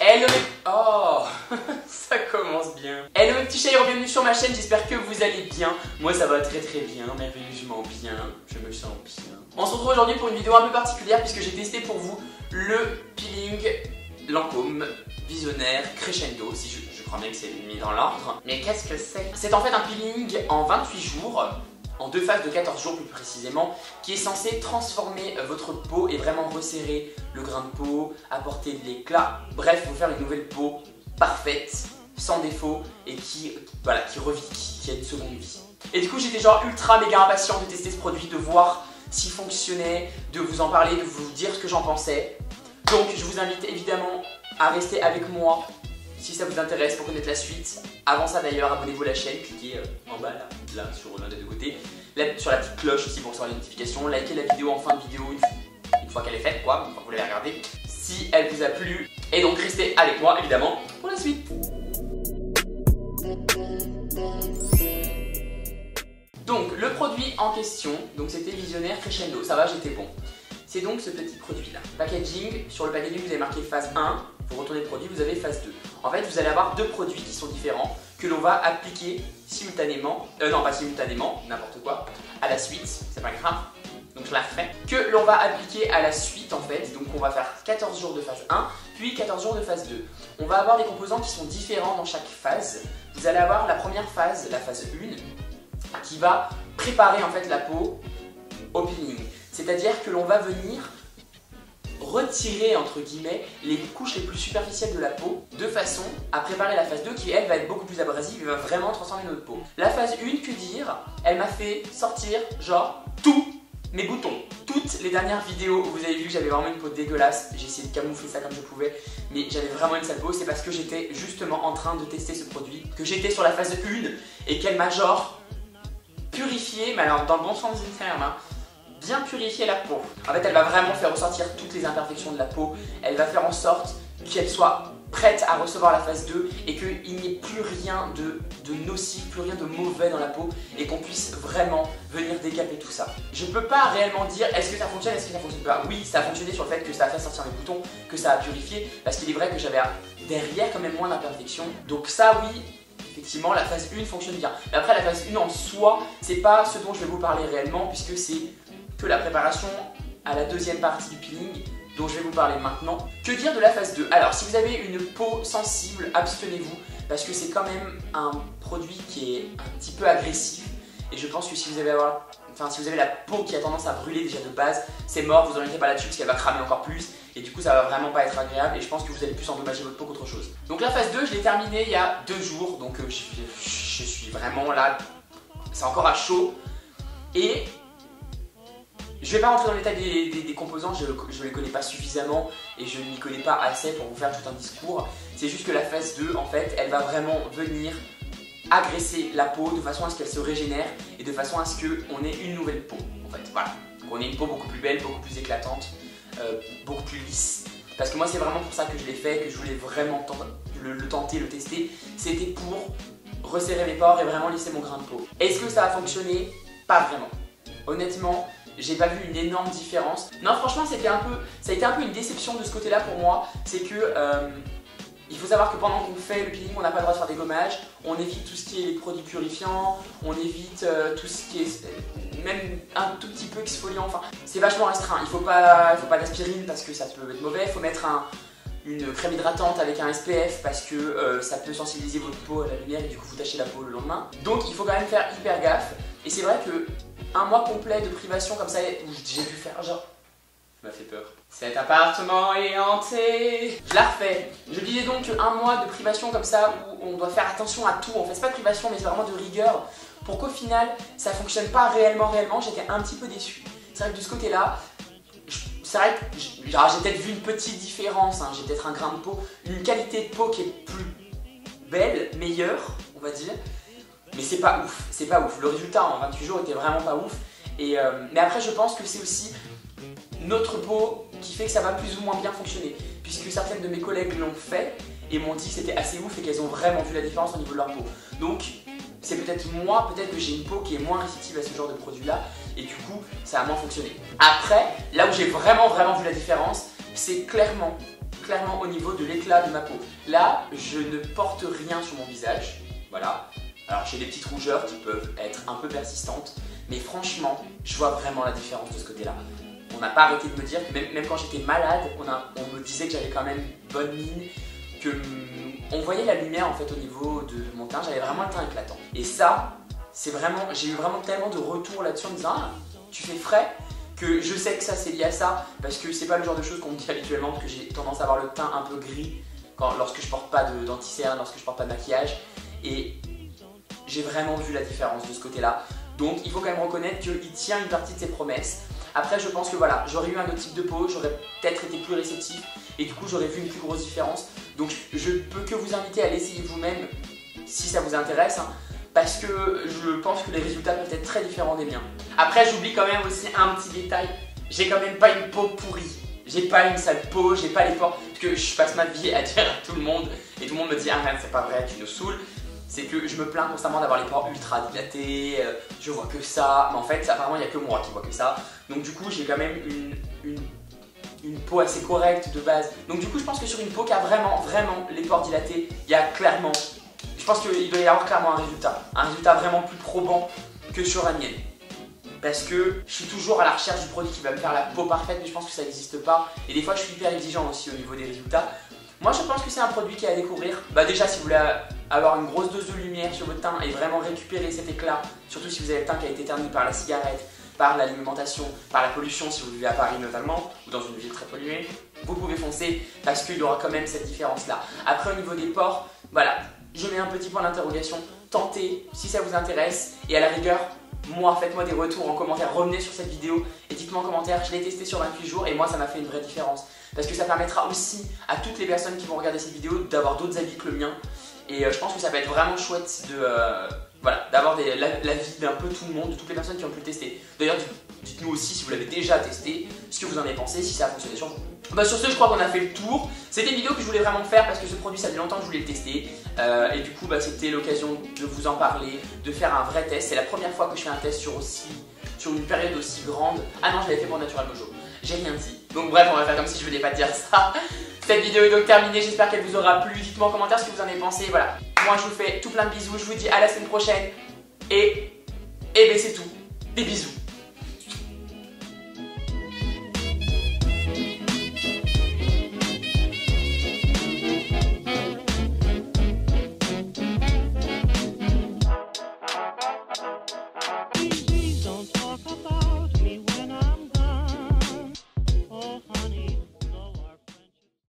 Hello mes... Oh, ça commence bien. Hello mes petits chats et bienvenue sur ma chaîne, j'espère que vous allez bien. Moi ça va très bien, merveilleusement bien, je me sens bien. On se retrouve aujourd'hui pour une vidéo un peu particulière puisque j'ai testé pour vous le peeling Lancôme Visionnaire Crescendo, si je crois bien que c'est mis dans l'ordre. Mais qu'est-ce que c'est? C'est en fait un peeling en 28 jours, en 2 phases de 14 jours plus précisément, qui est censé transformer votre peau et vraiment resserrer le grain de peau, apporter de l'éclat, bref, vous faire une nouvelle peau parfaite, sans défaut et qui revit, qui a une seconde vie. Et du coup j'étais genre ultra méga impatient de tester ce produit, de voir s'il fonctionnait, de vous en parler, de vous dire ce que j'en pensais. Donc je vous invite évidemment à rester avec moi si ça vous intéresse pour connaître la suite. Avant ça d'ailleurs, abonnez-vous à la chaîne, cliquez en bas là sur l'un des deux côtés, sur la petite cloche aussi pour recevoir les notifications, likez la vidéo en fin de vidéo une fois qu'elle est faite quoi, une fois que vous l'avez regardée, si elle vous a plu. Et donc restez avec moi évidemment pour la suite. Donc le produit en question, donc c'était Visionnaire Crescendo, ça va, j'étais bon. C'est donc ce petit produit là. Packaging, sur le packaging vous avez marqué phase 1, vous retournez le produit, vous avez phase 2. En fait vous allez avoir deux produits qui sont différents, que l'on va appliquer simultanément, non pas simultanément, n'importe quoi, à la suite, c'est pas grave, donc je la refais, que l'on va appliquer à la suite en fait, donc on va faire 14 jours de phase 1, puis 14 jours de phase 2. On va avoir des composants qui sont différents dans chaque phase. Vous allez avoir la première phase, la phase 1, qui va préparer en fait la peau au peeling. C'est-à-dire que l'on va venir retirer entre guillemets les couches les plus superficielles de la peau de façon à préparer la phase 2 qui elle va être beaucoup plus abrasive et va vraiment transformer notre peau. La phase 1, que dire, elle m'a fait sortir genre tous mes boutons. Toutes les dernières vidéos où vous avez vu que j'avais vraiment une peau dégueulasse, j'ai essayé de camoufler ça comme je pouvais, mais j'avais vraiment une sale peau, c'est parce que j'étais justement en train de tester ce produit, que j'étais sur la phase 1 et qu'elle m'a genre purifié, mais alors dans le bon sens du terme, hein, bien purifier la peau. En fait elle va vraiment faire ressortir toutes les imperfections de la peau, elle va faire en sorte qu'elle soit prête à recevoir la phase 2 et qu'il n'y ait plus rien de nocif, plus rien de mauvais dans la peau et qu'on puisse vraiment venir décaper tout ça. Je peux pas réellement dire est-ce que ça fonctionne, est-ce que ça fonctionne pas. Oui, ça a fonctionné sur le fait que ça a fait sortir mes boutons, que ça a purifié, parce qu'il est vrai que j'avais derrière quand même moins d'imperfections. Donc ça oui, effectivement la phase 1 fonctionne bien. Mais après la phase 1 en soi, c'est pas ce dont je vais vous parler réellement puisque c'est que la préparation à la deuxième partie du peeling dont je vais vous parler maintenant. Que dire de la phase 2? Alors si vous avez une peau sensible, abstenez-vous parce que c'est quand même un produit qui est un petit peu agressif et je pense que si vous avez la peau qui a tendance à brûler déjà de base, c'est mort, vous n'orientez pas là-dessus parce qu'elle va cramer encore plus et du coup ça va vraiment pas être agréable et je pense que vous allez plus endommager votre peau qu'autre chose. Donc la phase 2 je l'ai terminée il y a 2 jours donc je suis vraiment là, c'est encore à chaud et je vais pas rentrer dans le détail des composants, je les connais pas suffisamment et je n'y connais pas assez pour vous faire tout un discours. C'est juste que la phase 2 en fait elle va vraiment venir agresser la peau de façon à ce qu'elle se régénère et de façon à ce qu'on ait une nouvelle peau en fait, voilà. Qu'on ait une peau beaucoup plus belle, beaucoup plus éclatante, beaucoup plus lisse. Parce que moi c'est vraiment pour ça que je l'ai fait, que je voulais vraiment le tenter, le tester. C'était pour resserrer mes pores et vraiment lisser mon grain de peau. Est-ce que ça a fonctionné? Pas vraiment. Honnêtement, j'ai pas vu une énorme différence. Non franchement ça a été un peu une déception de ce côté là pour moi. C'est que il faut savoir que pendant qu'on fait le peeling on n'a pas le droit de faire des gommages. On évite tout ce qui est les produits purifiants. On évite tout ce qui est même un tout petit peu exfoliant. Enfin c'est vachement restreint. Il faut pas d'aspirine parce que ça peut être mauvais. Il faut mettre une crème hydratante avec un SPF parce que ça peut sensibiliser votre peau à la lumière et du coup vous tachez la peau le lendemain. Donc il faut quand même faire hyper gaffe. Et c'est vrai que un mois complet de privation comme ça où j'ai dû faire genre... Ça m'a fait peur. Cet appartement est hanté. Je la refais. Je disais donc qu'un mois de privation comme ça où on doit faire attention à tout. En fait c'est pas de privation mais c'est vraiment de rigueur pour qu'au final ça fonctionne pas réellement. J'étais un petit peu déçue. C'est vrai que de ce côté là, c'est vrai que j'ai peut-être vu une petite différence, hein. J'ai peut-être un grain de peau, une qualité de peau qui est plus belle, meilleure on va dire. Mais c'est pas ouf, c'est pas ouf. Le résultat en 28 jours était vraiment pas ouf. Mais après je pense que c'est aussi notre peau qui fait que ça va plus ou moins bien fonctionner. Puisque certaines de mes collègues l'ont fait et m'ont dit que c'était assez ouf et qu'elles ont vraiment vu la différence au niveau de leur peau. Donc c'est peut-être moi, peut-être que j'ai une peau qui est moins réceptive à ce genre de produit là et du coup ça a moins fonctionné. Après, là où j'ai vraiment vu la différence, c'est clairement clairement au niveau de l'éclat de ma peau. Là, je ne porte rien sur mon visage, voilà. Alors j'ai des petites rougeurs qui peuvent être un peu persistantes, mais franchement, je vois vraiment la différence de ce côté-là. On n'a pas arrêté de me dire que même quand j'étais malade, on me disait que j'avais quand même bonne mine, que on voyait la lumière en fait au niveau de mon teint, j'avais vraiment le teint éclatant. Et ça, c'est vraiment, j'ai eu vraiment tellement de retours là-dessus en me disant ah, tu fais frais, que je sais que ça c'est lié à ça, parce que c'est pas le genre de choses qu'on me dit habituellement, parce que j'ai tendance à avoir le teint un peu gris lorsque je porte pas d'anti-cerne, lorsque je porte pas de maquillage, et j'ai vraiment vu la différence de ce côté-là. Donc il faut quand même reconnaître qu'il tient une partie de ses promesses. Après je pense que voilà, j'aurais eu un autre type de peau, j'aurais peut-être été plus réceptif et du coup j'aurais vu une plus grosse différence. Donc je peux que vous inviter à l'essayer vous-même si ça vous intéresse, hein, parce que je pense que les résultats peuvent être très différents des miens. Après j'oublie quand même aussi un petit détail, j'ai quand même pas une peau pourrie. J'ai pas une sale peau, j'ai pas les pores, parce que je passe ma vie à dire à tout le monde et tout le monde me dit ah c'est pas vrai, tu nous saoules. C'est que je me plains constamment d'avoir les pores ultra dilatés, je vois que ça, mais en fait apparemment il n'y a que moi qui vois que ça. Donc du coup j'ai quand même une peau assez correcte de base. Donc du coup je pense que sur une peau qui a vraiment les pores dilatés, il y a clairement, je pense qu'il doit y avoir clairement un résultat vraiment plus probant que sur la mienne. Parce que je suis toujours à la recherche du produit qui va me faire la peau parfaite, mais je pense que ça n'existe pas. Et des fois je suis hyper exigeant aussi au niveau des résultats. Moi je pense que c'est un produit qui est à découvrir. Bah déjà si vous voulez avoir une grosse dose de lumière sur votre teint et vraiment récupérer cet éclat, surtout si vous avez le teint qui a été terni par la cigarette, par l'alimentation, par la pollution si vous vivez à Paris notamment, ou dans une ville très polluée, vous pouvez foncer parce qu'il y aura quand même cette différence là. Après au niveau des pores, voilà, je mets un petit point d'interrogation, tentez si ça vous intéresse et à la rigueur, moi faites-moi des retours en commentaire, revenez sur cette vidéo et dites-moi en commentaire, je l'ai testé sur 28 jours et moi ça m'a fait une vraie différence. Parce que ça permettra aussi à toutes les personnes qui vont regarder cette vidéo d'avoir d'autres avis que le mien. Et je pense que ça peut être vraiment chouette d'avoir l'avis d'un peu tout le monde, de toutes les personnes qui ont pu le tester. D'ailleurs, dites-nous aussi si vous l'avez déjà testé, ce que vous en avez pensé, si ça a fonctionné sur vous. Bah, sur ce, je crois qu'on a fait le tour. C'était une vidéo que je voulais vraiment faire parce que ce produit, ça fait longtemps que je voulais le tester. Et du coup, c'était l'occasion de vous en parler, de faire un vrai test. C'est la première fois que je fais un test sur une période aussi grande. Ah non, je l'avais fait pour Natural Mojo. J'ai rien dit. Donc bref, on va faire comme si je venais pas de dire ça. Cette vidéo est donc terminée, j'espère qu'elle vous aura plu. Dites-moi en commentaire ce que vous en avez pensé. Voilà, moi je vous fais tout plein de bisous, je vous dis à la semaine prochaine. Et ben c'est tout. Des bisous.